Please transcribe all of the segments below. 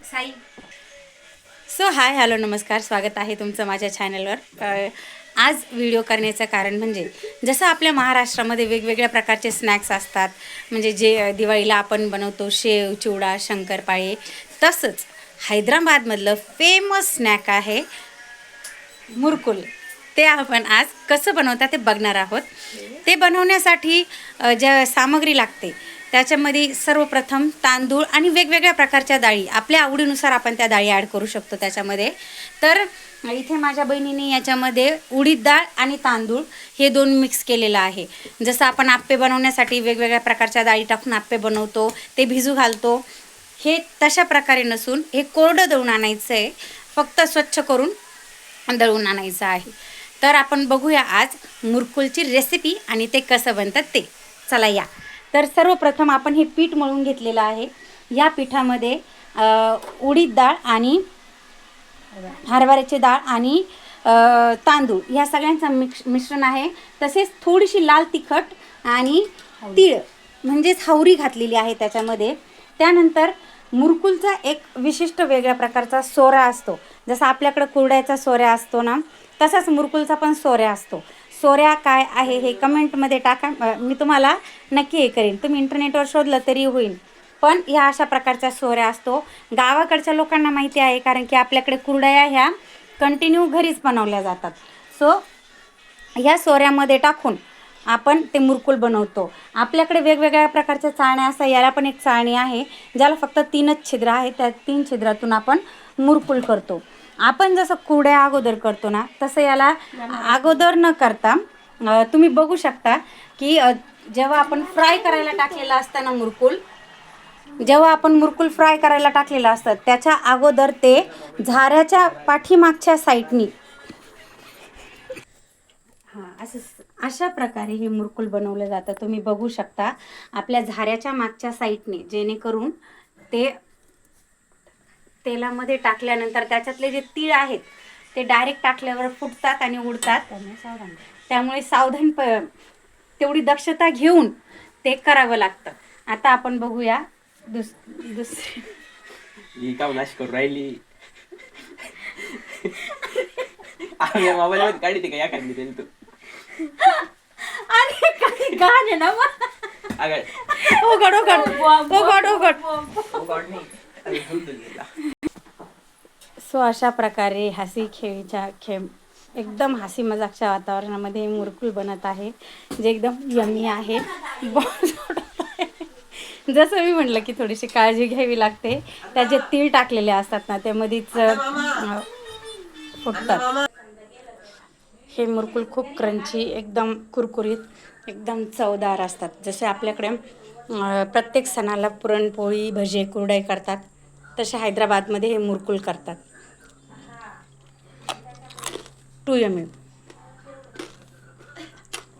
Sai. So hi hello नमस्कार, स्वागत आहे तुमचं माझ्या चॅनलवर. आज व्हिडिओ करण्याचं कारण म्हणजे जसं आपल्या महाराष्ट्रामध्ये वेगवेगळ्या प्रकारचे स्नॅक्स असतात, म्हणजे जे दिवाळीला आपण बनवतो शेव, चिवडा, शंकरपाळे, तसंच हैदराबादमधलं फेमस स्नॅक आहे मुरकुल. ते आपण आज कसं बनवतात ते बघणार आहोत. ते बनवण्यासाठी ज्या सामग्री लागते त्याच्यामध्ये सर्वप्रथम तांदूळ आणि वेगवेगळ्या प्रकारच्या डाळी, आपल्या आवडीनुसार आपण त्या डाळी ॲड करू शकतो त्याच्यामध्ये. तर इथे माझ्या बहिणीने याच्यामध्ये उडीद डाळ आणि तांदूळ हे दोन मिक्स केलेलं आहे. जसं आपण आप्पे बनवण्यासाठी वेगवेगळ्या प्रकारच्या डाळी टाकून आप्पे बनवतो, ते भिजू घालतो, हे तशा प्रकारे नसून हे कोरडं दळून आणायचं आहे. फक्त स्वच्छ करून दळून आणायचं आहे. तर आपण बघूया आज मुरकुलची रेसिपी आणि ते कसं बनतात ते. चला या. तर सर्वप्रथम आपण हे पीठ मळून घेतलेलं आहे. या पिठामध्ये उडीद डाळ आणि हरभऱ्याची डाळ आणि तांदूळ ह्या सगळ्यांचं मिश्रण आहे. तसेच थोडीशी लाल तिखट आणि तीळ म्हणजेच हावरी घातलेली आहे त्याच्यामध्ये. त्यानंतर मुरकुलचा एक विशिष्ट वेगळ्या प्रकारचा सोरा असतो. जसं आपल्याकडं कुरड्याचा सोऱ्या असतो ना, तसाच मुरकुलचा पण सोऱ्या असतो. सोऱ्या काय आहे हे कमेंटमध्ये टाका, मी तुम्हाला नक्की हे करेन. तुम्ही इंटरनेटवर शोधलं तरी होईल. पण ह्या अशा प्रकारच्या सोऱ्या असतो. गावाकडच्या लोकांना माहिती आहे, कारण की आपल्याकडे कुरडया ह्या कंटिन्यू घरीच बनवल्या जातात. सो ह्या सोऱ्यामध्ये टाकून आपण ते मुरकुल बनवतो. आपल्याकडे वेगवेगळ्या प्रकारच्या चाळण्या असतात. याला पण एक चाळणी आहे ज्याला फक्त 3च छिद्र आहे. त्या 3 छिद्रातून आपण मुरकुल करतो. आपण जसं कुरड्या अगोदर करतो ना, तसं याला अगोदर न करता तुम्ही बघू शकता की जेव्हा आपण फ्राय करायला टाकलेलं असतं ना मुरकुल, जेव्हा आपण मुरकुल फ्राय करायला टाकलेलं असतं त्याच्या अगोदर ते झाऱ्याच्या पाठीमागच्या साईडनी अशा प्रकारे हे मुरकुल बनवलं जातं. तुम्ही बघू शकता आपल्या झाऱ्याच्या मागच्या साईडने, जेणेकरून ते तेलामध्ये टाकल्यानंतर त्याच्यातले जे तीळ आहेत ते डायरेक्ट टाकल्यावर फुटतात आणि उडतात. त्यामुळे तेवढी दक्षता घेऊन ते करावं लागतं. आता आपण बघूया दुसरी का नाश करू राहिली. मोबाईल मध्ये काढते का या खाली तू आणि काही गाणे ना उघड सो अशा प्रकारे हसी खेळीच्या एकदम हसी मजाकच्या वातावरणामध्ये मुरकुल बनत आहे, जे एकदम यमी आहे. जसं मी म्हटलं की थोडीशी काळजी घ्यावी लागते. त्याचे तीळ टाकलेले असतात ना, त्यामध्येच फुटतात. हे मुरकुल खूप क्रंची, एकदम कुरकुरीत, एकदम चवदार असतात. जसे आपल्याकडे प्रत्येक सणाला पुरणपोळी, भजे, कुरडई करतात, तसे हैदराबादमध्ये हे मुरकुल करतात. Too yummy.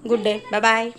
Good day, bye bye.